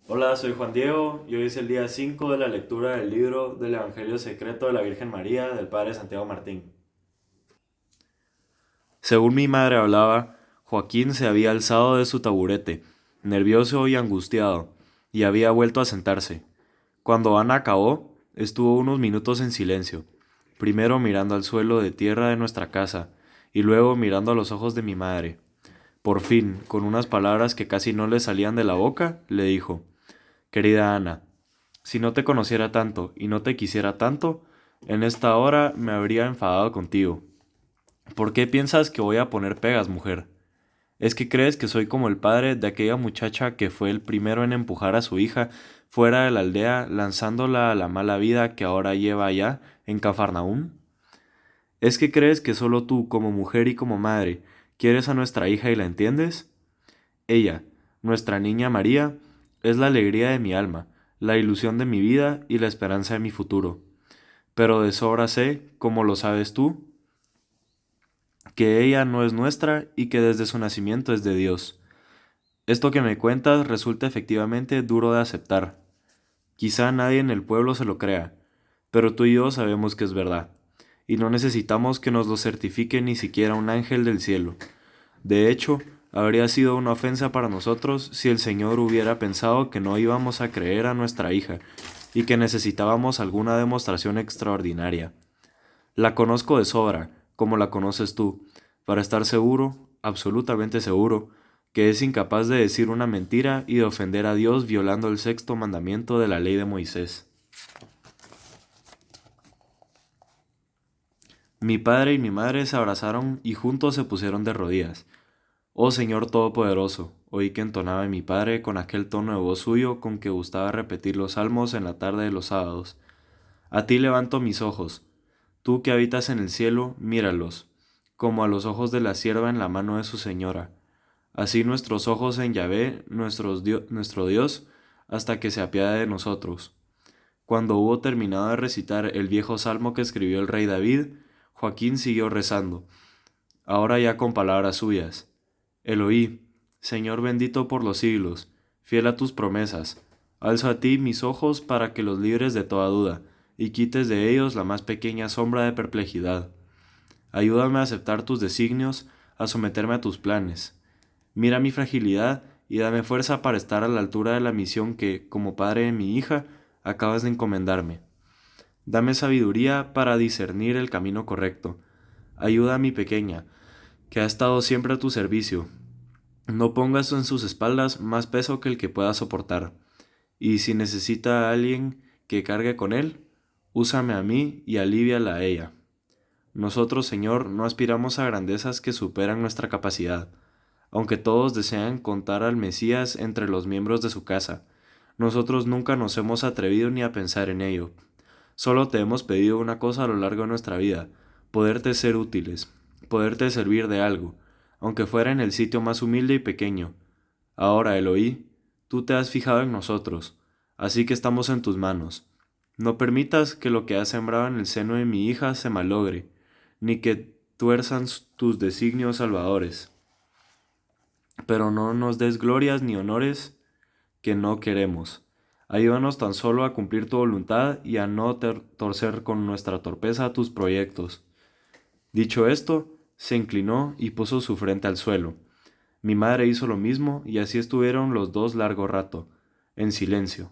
Hola, soy Juan Diego y hoy es el día 5 de la lectura del libro del Evangelio Secreto de la Virgen María del Padre Santiago Martín. Según mi madre hablaba, Joaquín se había alzado de su taburete, nervioso y angustiado, y había vuelto a sentarse. Cuando Ana acabó, estuvo unos minutos en silencio, primero mirando al suelo de tierra de nuestra casa, y luego mirando a los ojos de mi madre. Por fin, con unas palabras que casi no le salían de la boca, le dijo: Querida Ana, si no te conociera tanto y no te quisiera tanto, en esta hora me habría enfadado contigo. ¿Por qué piensas que voy a poner pegas, mujer? ¿Es que crees que soy como el padre de aquella muchacha que fue el primero en empujar a su hija fuera de la aldea, lanzándola a la mala vida que ahora lleva allá en Cafarnaúm? ¿Es que crees que solo tú, como mujer y como madre, quieres a nuestra hija y la entiendes? Ella, nuestra niña María, es la alegría de mi alma, la ilusión de mi vida y la esperanza de mi futuro. Pero de sobra sé, como lo sabes tú, que ella no es nuestra y que desde su nacimiento es de Dios. Esto que me cuentas resulta efectivamente duro de aceptar. Quizá nadie en el pueblo se lo crea, pero tú y yo sabemos que es verdad, y no necesitamos que nos lo certifique ni siquiera un ángel del cielo. De hecho, habría sido una ofensa para nosotros si el Señor hubiera pensado que no íbamos a creer a nuestra hija y que necesitábamos alguna demostración extraordinaria. La conozco de sobra, como la conoces tú, para estar seguro, absolutamente seguro, que es incapaz de decir una mentira y de ofender a Dios violando el sexto mandamiento de la ley de Moisés. Mi padre y mi madre se abrazaron y juntos se pusieron de rodillas. Oh Señor Todopoderoso, oí que entonaba mi padre con aquel tono de voz suyo con que gustaba repetir los salmos en la tarde de los sábados. A ti levanto mis ojos. Tú que habitas en el cielo, míralos, como a los ojos de la sierva en la mano de su señora. Así nuestros ojos en Yahvé, nuestro Dios, hasta que se apiade de nosotros. Cuando hubo terminado de recitar el viejo salmo que escribió el rey David, Joaquín siguió rezando, ahora ya con palabras suyas. Eloí, Señor bendito por los siglos, fiel a tus promesas, alzo a ti mis ojos para que los libres de toda duda, y quites de ellos la más pequeña sombra de perplejidad. Ayúdame a aceptar tus designios, a someterme a tus planes. Mira mi fragilidad y dame fuerza para estar a la altura de la misión que, como padre de mi hija, acabas de encomendarme. Dame sabiduría para discernir el camino correcto. Ayuda a mi pequeña, que ha estado siempre a tu servicio. No pongas en sus espaldas más peso que el que pueda soportar. Y si necesita a alguien que cargue con él, úsame a mí y alivíala a ella. Nosotros, Señor, no aspiramos a grandezas que superan nuestra capacidad, aunque todos desean contar al Mesías entre los miembros de su casa. Nosotros nunca nos hemos atrevido ni a pensar en ello. Solo te hemos pedido una cosa a lo largo de nuestra vida: poderte ser útiles, poderte servir de algo, aunque fuera en el sitio más humilde y pequeño. Ahora, Eloí, tú te has fijado en nosotros, así que estamos en tus manos. No permitas que lo que has sembrado en el seno de mi hija se malogre, ni que tuerzan tus designios salvadores. Pero no nos des glorias ni honores que no queremos. Ayúdanos tan solo a cumplir tu voluntad y a no torcer con nuestra torpeza tus proyectos. Dicho esto, se inclinó y puso su frente al suelo. Mi madre hizo lo mismo y así estuvieron los dos largo rato, en silencio.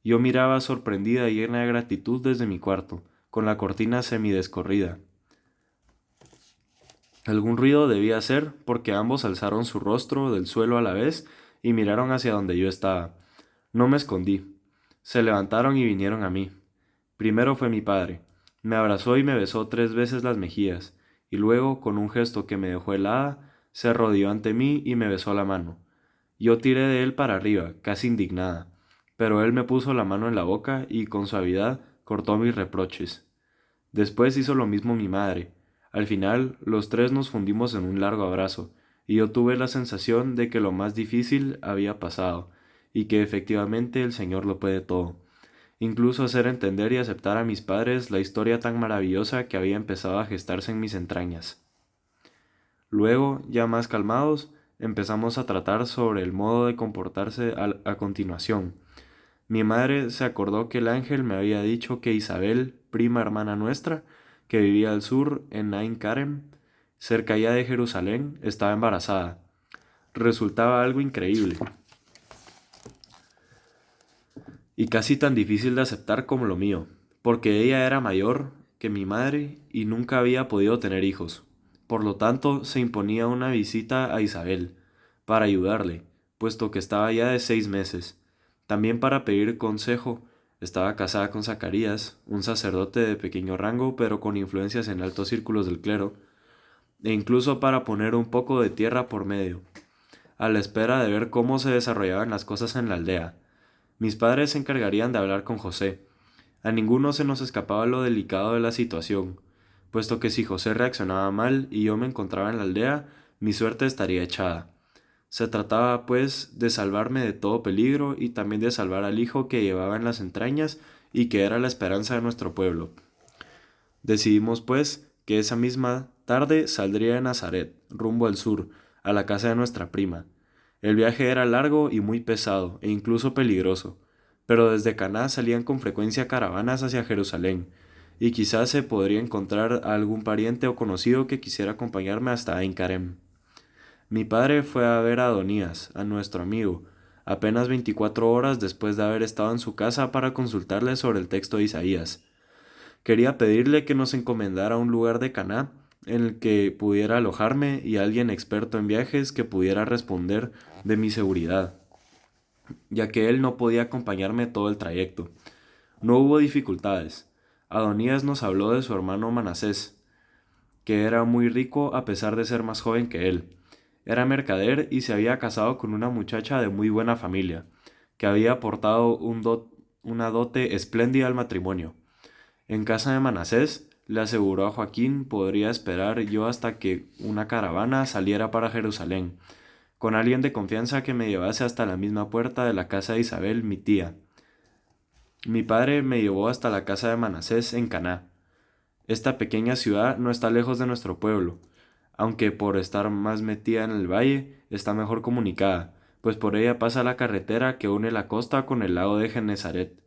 Yo miraba sorprendida y llena de gratitud desde mi cuarto, con la cortina semidescorrida. Algún ruido debía hacer porque ambos alzaron su rostro del suelo a la vez y miraron hacia donde yo estaba. No me escondí. Se levantaron y vinieron a mí. Primero fue mi padre. Me abrazó y me besó 3 veces las mejillas, y luego, con un gesto que me dejó helada, se arrodilló ante mí y me besó la mano. Yo tiré de él para arriba, casi indignada, pero él me puso la mano en la boca y, con suavidad, cortó mis reproches. Después hizo lo mismo mi madre. Al final, los tres nos fundimos en un largo abrazo, y yo tuve la sensación de que lo más difícil había pasado, y que efectivamente el Señor lo puede todo. Incluso hacer entender y aceptar a mis padres la historia tan maravillosa que había empezado a gestarse en mis entrañas. Luego, ya más calmados, empezamos a tratar sobre el modo de comportarse a continuación. Mi madre se acordó que el ángel me había dicho que Isabel, prima hermana nuestra, que vivía al sur en Ain Karem, cerca ya de Jerusalén, estaba embarazada. Resultaba algo increíble y casi tan difícil de aceptar como lo mío, porque ella era mayor que mi madre y nunca había podido tener hijos. Por lo tanto, se imponía una visita a Isabel, para ayudarle, puesto que estaba ya de 6 meses. También para pedir consejo. Estaba casada con Zacarías, un sacerdote de pequeño rango, pero con influencias en altos círculos del clero, e incluso para poner un poco de tierra por medio, a la espera de ver cómo se desarrollaban las cosas en la aldea. Mis padres se encargarían de hablar con José. A ninguno se nos escapaba lo delicado de la situación, puesto que si José reaccionaba mal y yo me encontraba en la aldea, mi suerte estaría echada. Se trataba, pues, de salvarme de todo peligro y también de salvar al hijo que llevaba en las entrañas y que era la esperanza de nuestro pueblo. Decidimos, pues, que esa misma tarde saldría de Nazaret, rumbo al sur, a la casa de nuestra prima. El viaje era largo y muy pesado, e incluso peligroso, pero desde Caná salían con frecuencia caravanas hacia Jerusalén, y quizás se podría encontrar a algún pariente o conocido que quisiera acompañarme hasta Ain Karem. Mi padre fue a ver a Adonías, a nuestro amigo, apenas 24 horas después de haber estado en su casa para consultarle sobre el texto de Isaías. Quería pedirle que nos encomendara un lugar de Caná en el que pudiera alojarme y alguien experto en viajes que pudiera responder de mi seguridad, ya que él no podía acompañarme todo el trayecto. No hubo dificultades. Adonías nos habló de su hermano Manasés, que era muy rico a pesar de ser más joven que él. Era mercader y se había casado con una muchacha de muy buena familia, que había aportado una dote espléndida al matrimonio. En casa de Manasés, le aseguró a Joaquín, podría esperar yo hasta que una caravana saliera para Jerusalén, con alguien de confianza que me llevase hasta la misma puerta de la casa de Isabel, mi tía. Mi padre me llevó hasta la casa de Manasés en Caná. Esta pequeña ciudad no está lejos de nuestro pueblo, aunque por estar más metida en el valle, está mejor comunicada, pues por ella pasa la carretera que une la costa con el lago de Genezaret.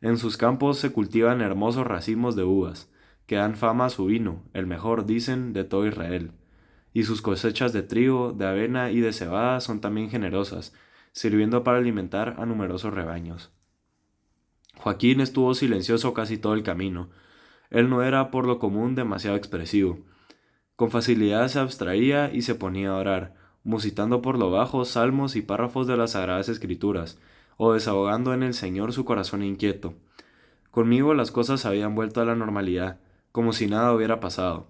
En sus campos se cultivan hermosos racimos de uvas, que dan fama a su vino, el mejor, dicen, de todo Israel. Y sus cosechas de trigo, de avena y de cebada son también generosas, sirviendo para alimentar a numerosos rebaños. Joaquín estuvo silencioso casi todo el camino. Él no era por lo común demasiado expresivo. Con facilidad se abstraía y se ponía a orar, musitando por lo bajo salmos y párrafos de las Sagradas Escrituras, o desahogando en el Señor su corazón inquieto. Conmigo las cosas habían vuelto a la normalidad, como si nada hubiera pasado.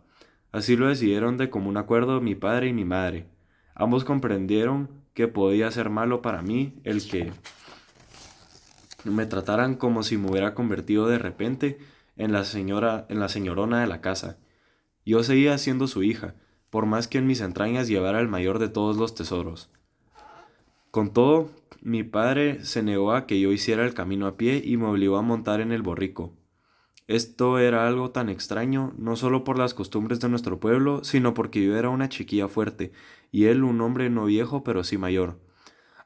Así lo decidieron de común acuerdo mi padre y mi madre. Ambos comprendieron que podía ser malo para mí el que me trataran como si me hubiera convertido de repente en la señorona de la casa. Yo seguía siendo su hija, por más que en mis entrañas llevara el mayor de todos los tesoros. Con todo, mi padre se negó a que yo hiciera el camino a pie y me obligó a montar en el borrico. Esto era algo tan extraño, no solo por las costumbres de nuestro pueblo, sino porque yo era una chiquilla fuerte, y él un hombre no viejo pero sí mayor.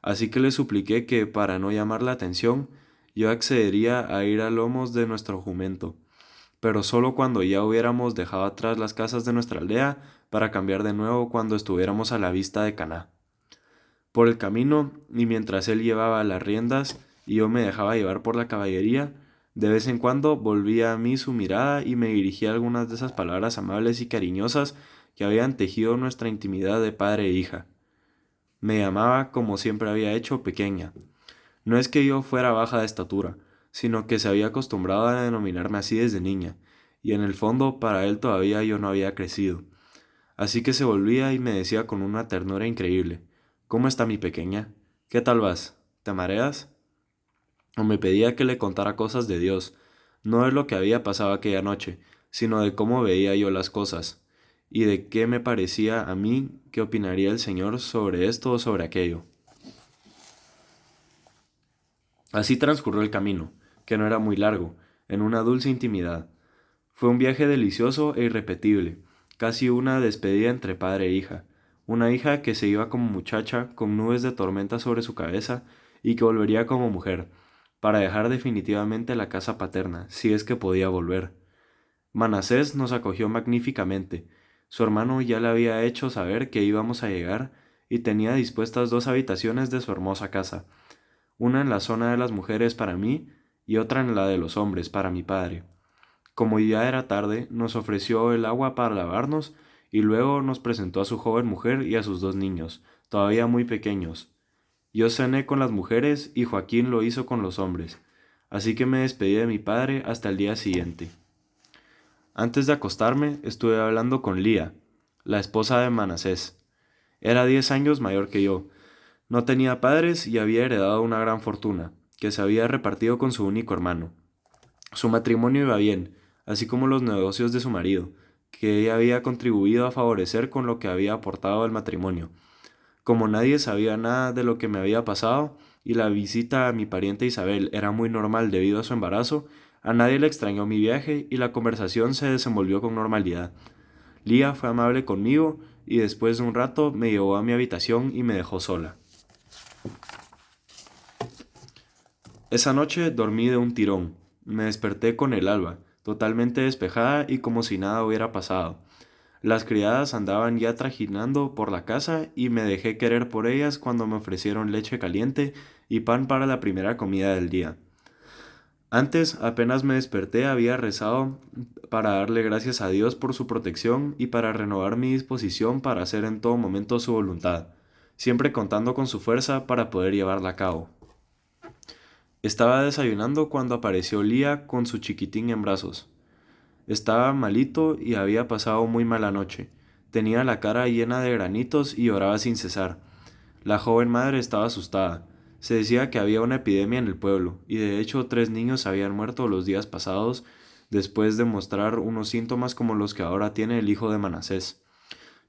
Así que le supliqué que, para no llamar la atención, yo accedería a ir a lomos de nuestro jumento, pero solo cuando ya hubiéramos dejado atrás las casas de nuestra aldea para cambiar de nuevo cuando estuviéramos a la vista de Caná. Por el camino, y mientras él llevaba las riendas y yo me dejaba llevar por la caballería, de vez en cuando volvía a mí su mirada y me dirigía algunas de esas palabras amables y cariñosas que habían tejido nuestra intimidad de padre e hija. Me llamaba, como siempre había hecho, pequeña. No es que yo fuera baja de estatura, sino que se había acostumbrado a denominarme así desde niña, y en el fondo para él todavía yo no había crecido. Así que se volvía y me decía con una ternura increíble: ¿Cómo está mi pequeña? ¿Qué tal vas? ¿Te mareas? O me pedía que le contara cosas de Dios, no de lo que había pasado aquella noche, sino de cómo veía yo las cosas, y de qué me parecía a mí que opinaría el Señor sobre esto o sobre aquello. Así transcurrió el camino, que no era muy largo, en una dulce intimidad. Fue un viaje delicioso e irrepetible, casi una despedida entre padre e hija, una hija que se iba como muchacha, con nubes de tormenta sobre su cabeza, y que volvería como mujer, para dejar definitivamente la casa paterna, si es que podía volver. Manasés nos acogió magníficamente. Su hermano ya le había hecho saber que íbamos a llegar, y tenía dispuestas 2 habitaciones de su hermosa casa, una en la zona de las mujeres para mí y otra en la de los hombres para mi padre. Como ya era tarde, nos ofreció el agua para lavarnos y luego nos presentó a su joven mujer y a sus 2 niños, todavía muy pequeños. Yo cené con las mujeres y Joaquín lo hizo con los hombres, así que me despedí de mi padre hasta el día siguiente. Antes de acostarme, estuve hablando con Lía, la esposa de Manasés. Era 10 años mayor que yo. No tenía padres y había heredado una gran fortuna, que se había repartido con su único hermano. Su matrimonio iba bien, así como los negocios de su marido, que ella había contribuido a favorecer con lo que había aportado al matrimonio. Como nadie sabía nada de lo que me había pasado y la visita a mi pariente Isabel era muy normal debido a su embarazo, a nadie le extrañó mi viaje y la conversación se desenvolvió con normalidad. Lía fue amable conmigo y después de un rato me llevó a mi habitación y me dejó sola. Esa noche dormí de un tirón. Me desperté con el alba, totalmente despejada y como si nada hubiera pasado. Las criadas andaban ya trajinando por la casa y me dejé querer por ellas cuando me ofrecieron leche caliente y pan para la primera comida del día. Antes, apenas me desperté, había rezado para darle gracias a Dios por su protección y para renovar mi disposición para hacer en todo momento su voluntad, siempre contando con su fuerza para poder llevarla a cabo. Estaba desayunando cuando apareció Lía con su chiquitín en brazos. Estaba malito y había pasado muy mala noche. Tenía la cara llena de granitos y lloraba sin cesar. La joven madre estaba asustada. Se decía que había una epidemia en el pueblo, y de hecho 3 niños habían muerto los días pasados después de mostrar unos síntomas como los que ahora tiene el hijo de Manasés.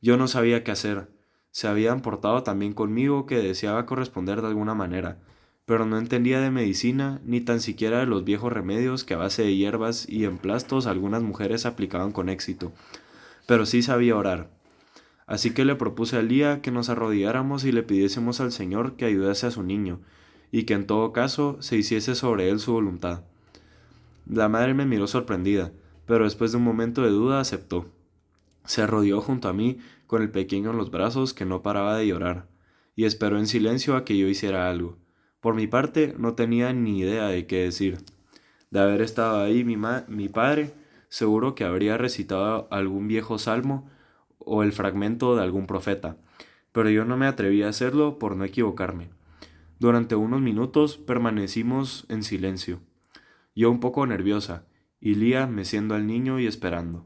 Yo no sabía qué hacer. Se habían portado tan bien conmigo que deseaba corresponder de alguna manera, pero no entendía de medicina ni tan siquiera de los viejos remedios que a base de hierbas y emplastos algunas mujeres aplicaban con éxito, pero sí sabía orar. Así que le propuse a Lía que nos arrodilláramos y le pidiésemos al Señor que ayudase a su niño, y que en todo caso se hiciese sobre él su voluntad. La madre me miró sorprendida, pero después de un momento de duda aceptó. Se arrodilló junto a mí, con el pequeño en los brazos que no paraba de llorar, y esperó en silencio a que yo hiciera algo. Por mi parte, no tenía ni idea de qué decir. De haber estado ahí mi padre, seguro que habría recitado algún viejo salmo o el fragmento de algún profeta, pero yo no me atreví a hacerlo por no equivocarme. Durante unos minutos permanecimos en silencio, yo un poco nerviosa, y Lía meciendo al niño y esperando.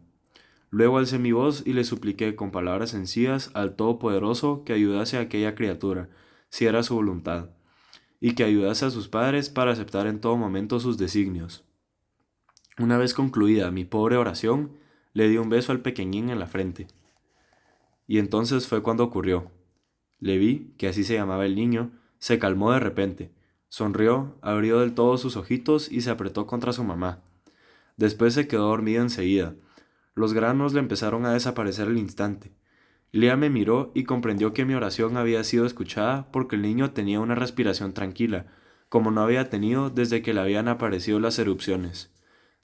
Luego alcé mi voz y le supliqué con palabras sencillas al Todopoderoso que ayudase a aquella criatura, si era su voluntad, y que ayudase a sus padres para aceptar en todo momento sus designios. Una vez concluida mi pobre oración, le di un beso al pequeñín en la frente. Y entonces fue cuando ocurrió. Le vi, que así se llamaba el niño, se calmó de repente, sonrió, abrió del todo sus ojitos y se apretó contra su mamá. Después se quedó dormida enseguida. Los granos le empezaron a desaparecer al instante. Lea me miró y comprendió que mi oración había sido escuchada porque el niño tenía una respiración tranquila, como no había tenido desde que le habían aparecido las erupciones.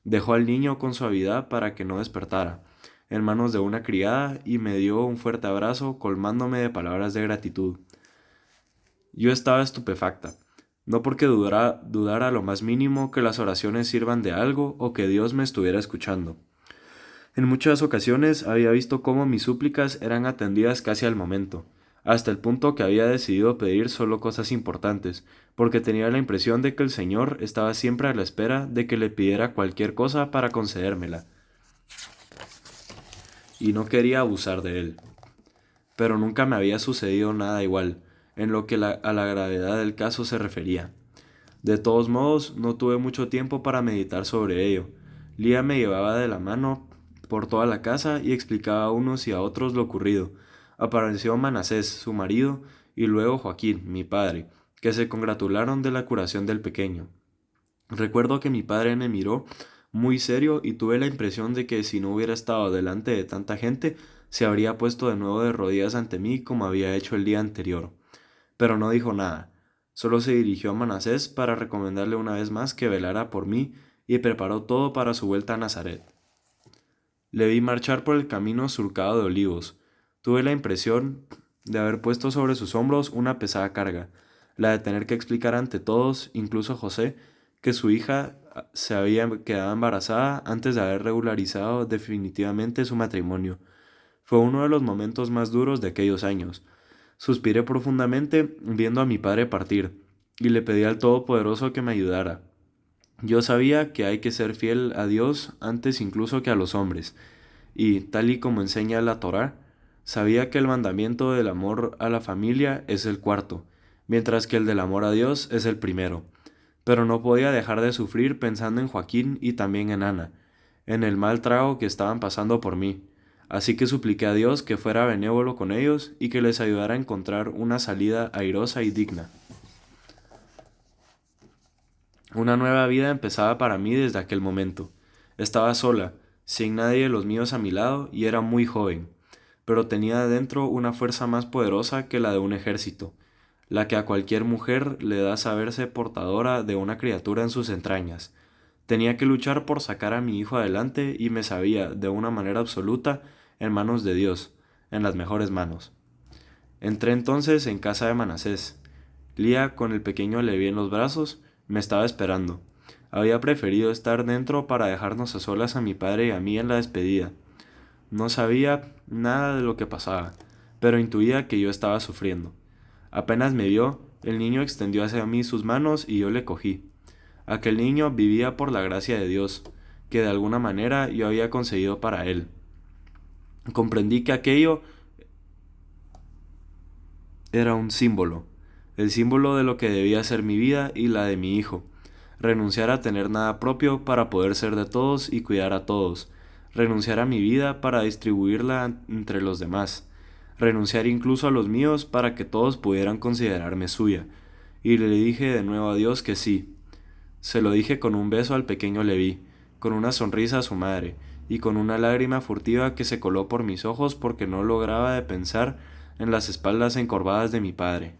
Dejó al niño con suavidad para que no despertara, en manos de una criada, y me dio un fuerte abrazo colmándome de palabras de gratitud. Yo estaba estupefacta, no porque dudara lo más mínimo que las oraciones sirvan de algo o que Dios me estuviera escuchando. En muchas ocasiones había visto cómo mis súplicas eran atendidas casi al momento, hasta el punto que había decidido pedir solo cosas importantes, porque tenía la impresión de que el Señor estaba siempre a la espera de que le pidiera cualquier cosa para concedérmela, y no quería abusar de él. Pero nunca me había sucedido nada igual, en lo que a la gravedad del caso se refería. De todos modos, no tuve mucho tiempo para meditar sobre ello. Lía me llevaba de la mano por toda la casa y explicaba a unos y a otros lo ocurrido. Apareció Manasés, su marido, y luego Joaquín, mi padre, que se congratularon de la curación del pequeño. Recuerdo que mi padre me miró muy serio y tuve la impresión de que si no hubiera estado delante de tanta gente, se habría puesto de nuevo de rodillas ante mí como había hecho el día anterior. Pero no dijo nada, solo se dirigió a Manasés para recomendarle una vez más que velara por mí y preparó todo para su vuelta a Nazaret. Le vi marchar por el camino surcado de olivos. Tuve la impresión de haber puesto sobre sus hombros una pesada carga, la de tener que explicar ante todos, incluso a José, que su hija se había quedado embarazada antes de haber regularizado definitivamente su matrimonio. Fue uno de los momentos más duros de aquellos años. Suspiré profundamente viendo a mi padre partir, y le pedí al Todopoderoso que me ayudara. Yo sabía que hay que ser fiel a Dios antes incluso que a los hombres, y, tal y como enseña la Torá, sabía que el mandamiento del amor a la familia es el cuarto, mientras que el del amor a Dios es el primero. Pero no podía dejar de sufrir pensando en Joaquín y también en Ana, en el mal trago que estaban pasando por mí. Así que supliqué a Dios que fuera benévolo con ellos y que les ayudara a encontrar una salida airosa y digna. Una nueva vida empezaba para mí desde aquel momento. Estaba sola, sin nadie de los míos a mi lado y era muy joven, pero tenía dentro una fuerza más poderosa que la de un ejército, la que a cualquier mujer le da saberse portadora de una criatura en sus entrañas. Tenía que luchar por sacar a mi hijo adelante y me sabía, de una manera absoluta, en manos de Dios, en las mejores manos. Entré entonces en casa de Manasés. Lía, con el pequeño Leví en los brazos, me estaba esperando. Había preferido estar dentro para dejarnos a solas a mi padre y a mí en la despedida. No sabía nada de lo que pasaba, pero intuía que yo estaba sufriendo. Apenas me vio, el niño extendió hacia mí sus manos y yo le cogí. Aquel niño vivía por la gracia de Dios, que de alguna manera yo había conseguido para él. Comprendí que aquello era un símbolo, el símbolo de lo que debía ser mi vida y la de mi hijo. Renunciar a tener nada propio para poder ser de todos y cuidar a todos. Renunciar a mi vida para distribuirla entre los demás. Renunciar incluso a los míos para que todos pudieran considerarme suya. Y le dije de nuevo a Dios que sí. Se lo dije con un beso al pequeño Leví, con una sonrisa a su madre, y con una lágrima furtiva que se coló por mis ojos porque no lograba de pensar en las espaldas encorvadas de mi padre.